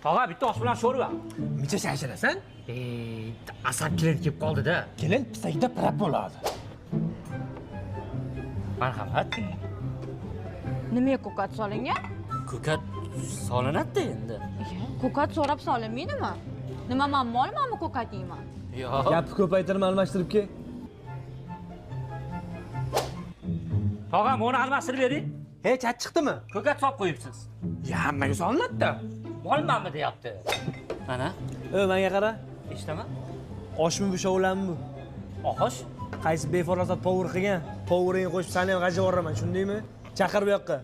Tog'a bitta osh bilan sho'rva. Necha shashirasan? Asab kelin kelib qoldi-da. Kelin pisagida pirab bo'ladi. Marhamat. Nimaga ko'kat solingan? Ko'kat solinadi endi. Ko'kat so'rab solinmaydimi? Nima men molmanmi ko'katingman? Yo'q. Gapni ko'paytirib almashtirib kel. Tog'a, meni almashtirib bering. Hech chiqdimi? Ko'kat solib qo'yibsiz. Ya, hammaga solinadi-da. Molmanmi deyapti. Mana, Menga qara. eshitaman. Oshmi bu shovlanmi bu? Osh. Qaysi befarosat power qilgan? Power'ini qo'shib seni ham g'ajib yuboraman, shundaymi? Chaqir bu yoqqa.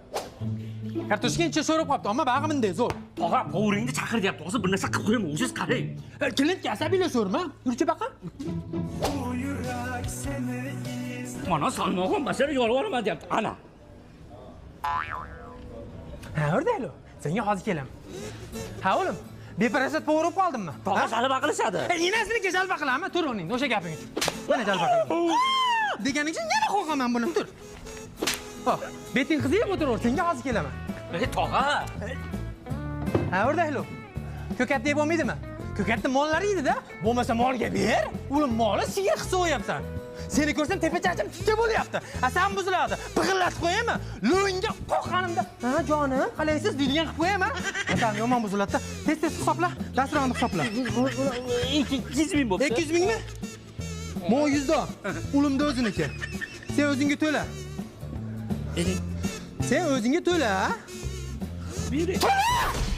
Kartoshkancha so'rab qopti, ammo bag'i bunday zo'r. Tog'a, povringni chaqir deyapti. Hozir bir narsa qilib qo'yaman, o'zingiz qarang. Kelinga asabiylar so'rma. Yurchi baqa. Mana salmog'im masala yolvoraman deyapti. Ana. Ha, o'rdaylo. Senga hozir kelaman. Ha, o'g'lim. Befarosat power olib qoldimmi? Tog'a jalba qilishadi. Inasiniga jalba qilaman, tur o'rningda, o'sha gaping uchun. Mana jalba qilaman. Deganing uchun yana qo'rqaman buni, tur. Xo'p, beting qiziyib o'tiraver, senga hozir kelaman. Tog'a. Ha, o'rdaylo. Ko'kat deb bo'lmaydimi? Ko'katni mollari edi-da, bo'lmasa molga ber. Ulim moli sigir qilsa o'yapsan. Seni ko'rsam tepachachim tikka bo'lyapti. Asam buziladi. Pig'illatib qo'yaymi? Lo'ngga qo'rqqanimda, "Ha, jonim, qalaysiz?" deydigan qilib qo'yaymi? Asam yomon buziladi-da. Tez hisobla, dasturxonni hisobla. 200 ming bo'pti. 200 mingmi? Mo 100 do. Ulimda o'ziniki. Sen o'zingga to'la. Sen o'zingga to'la. Bering. To'la!